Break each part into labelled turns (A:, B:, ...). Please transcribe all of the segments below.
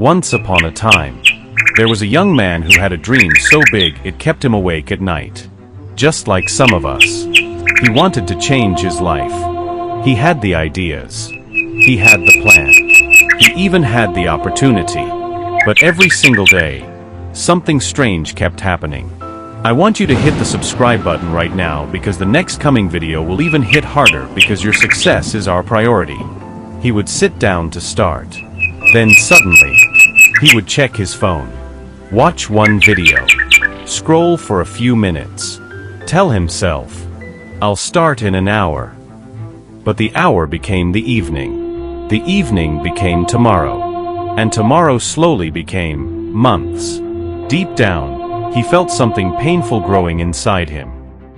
A: Once upon a time, there was a young man who had a dream so big it kept him awake at night. Just like some of us. He wanted to change his life. He had the ideas. He had the plan. He even had the opportunity. But every single day, something strange kept happening. I want you to hit the subscribe button right now because the next coming video will even hit harder because your success is our priority. He would sit down to start. Then suddenly, he would check his phone. Watch one video. Scroll for a few minutes. Tell himself, I'll start in an hour. But the hour became the evening. The evening became tomorrow. And tomorrow slowly became months. Deep down, he felt something painful growing inside him.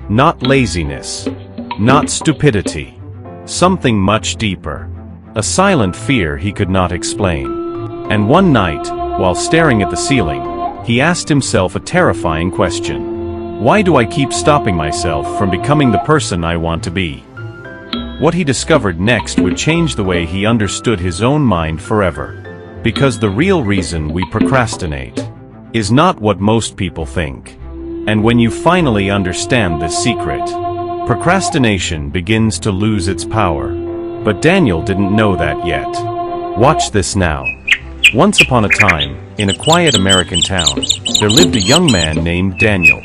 A: Not laziness. Not stupidity. Something much deeper. A silent fear he could not explain. And one night, while staring at the ceiling, he asked himself a terrifying question. Why do I keep stopping myself from becoming the person I want to be? What he discovered next would change the way he understood his own mind forever. Because the real reason we procrastinate is not what most people think. And when you finally understand this secret, procrastination begins to lose its power. But Daniel didn't know that yet. Watch this now. Once upon a time, in a quiet American town, there lived a young man named Daniel.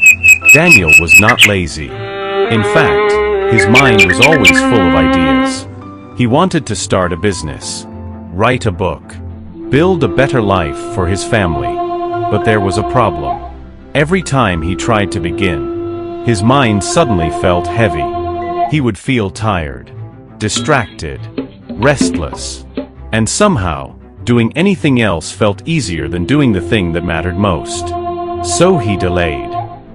A: Daniel was not lazy. In fact, his mind was always full of ideas. He wanted to start a business, write a book, build a better life for his family. But there was a problem. Every time he tried to begin, his mind suddenly felt heavy. He would feel tired, distracted, restless, and somehow, doing anything else felt easier than doing the thing that mattered most. So he delayed.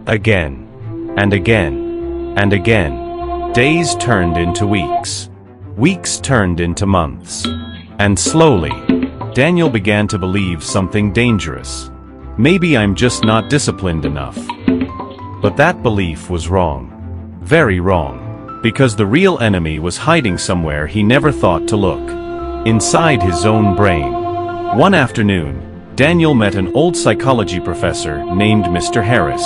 A: Again, and again, and again. Days turned into weeks. Weeks turned into months. And slowly, Daniel began to believe something dangerous. Maybe I'm just not disciplined enough. But that belief was wrong. Very wrong. Because the real enemy was hiding somewhere he never thought to look. Inside his own brain. One afternoon, Daniel met an old psychology professor named Mr. Harris.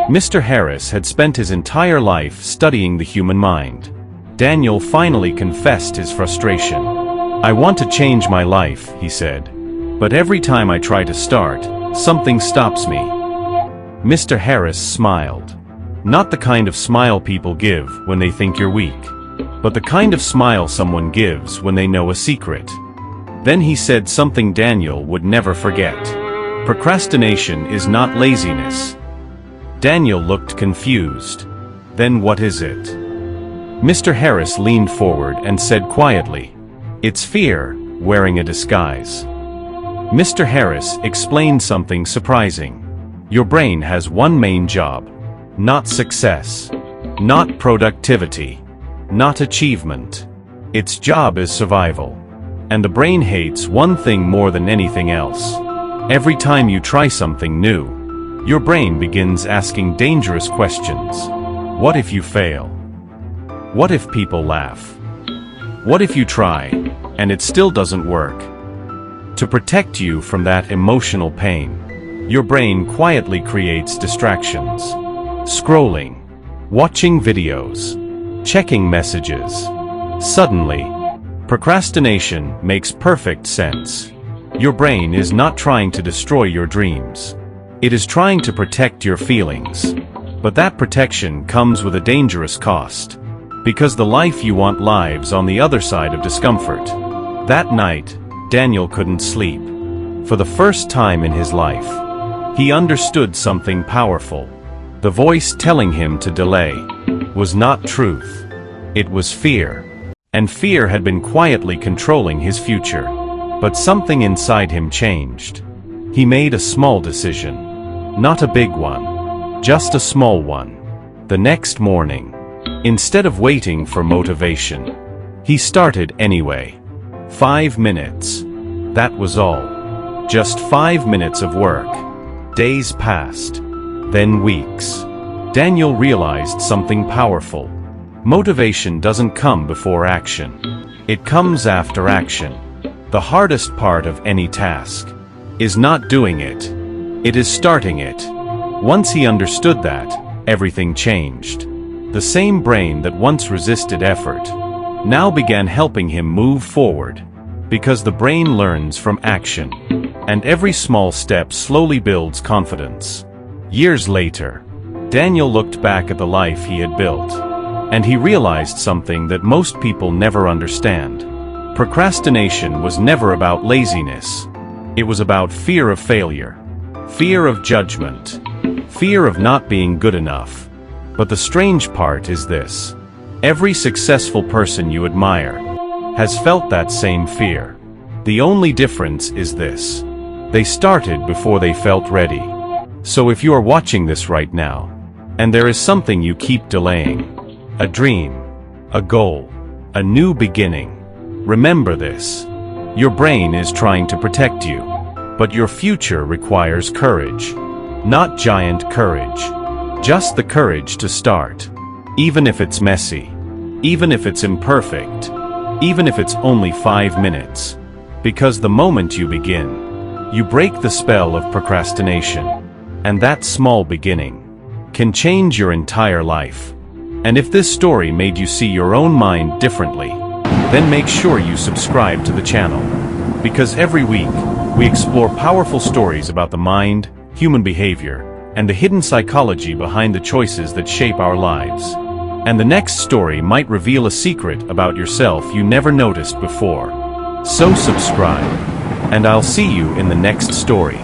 A: Mr. Harris had spent his entire life studying the human mind. Daniel finally confessed his frustration. I want to change my life, he said. But every time I try to start, something stops me. Mr. Harris smiled. Not the kind of smile people give when they think you're weak, but the kind of smile someone gives when they know a secret. Then he said something Daniel would never forget. Procrastination is not laziness. Daniel looked confused. Then what is it? Mr. Harris leaned forward and said quietly, it's fear, wearing a disguise. Mr. Harris explained something surprising. Your brain has one main job. Not success. Not productivity. Not achievement. Its job is survival. And the brain hates one thing more than anything else. Every time you try something new, your brain begins asking dangerous questions. What if you fail? What if people laugh? What if you try, and it still doesn't work? To protect you from that emotional pain, your brain quietly creates distractions. Scrolling, watching videos, checking messages. Suddenly, procrastination makes perfect sense. Your brain is not trying to destroy your dreams. It is trying to protect your feelings. But that protection comes with a dangerous cost. Because the life you want lives on the other side of discomfort. That night, Daniel couldn't sleep. For the first time in his life, he understood something powerful. The voice telling him to delay was not truth. It was fear. And fear had been quietly controlling his future. But something inside him changed. He made a small decision. Not a big one. Just a small one. The next morning, instead of waiting for motivation, he started anyway. 5 minutes. That was all. Just 5 minutes of work. Days passed. Then weeks. Daniel realized something powerful. Motivation doesn't come before action. It comes after action. The hardest part of any task. is not doing it. It is starting it. Once he understood that, everything changed. The same brain that once resisted effort now began helping him move forward, because the brain learns from action, and every small step slowly builds confidence. Years later, Daniel looked back at the life he had built, and he realized something that most people never understand. Procrastination was never about laziness. It was about fear of failure, fear of judgment, fear of not being good enough. But the strange part is this: every successful person you admire has felt that same fear. The only difference is this: they started before they felt ready. So if you are watching this right now, and there is something you keep delaying, a dream, a goal, a new beginning, remember this: your brain is trying to protect you, but your future requires courage. Not giant courage, just the courage to start. Even if it's messy, even if it's imperfect, even if it's only 5 minutes. Because the moment you begin, you break the spell of procrastination. And that small beginning can change your entire life. And if this story made you see your own mind differently, then make sure you subscribe to the channel. Because every week, we explore powerful stories about the mind, human behavior, and the hidden psychology behind the choices that shape our lives. And the next story might reveal a secret about yourself you never noticed before. So subscribe, and I'll see you in the next story.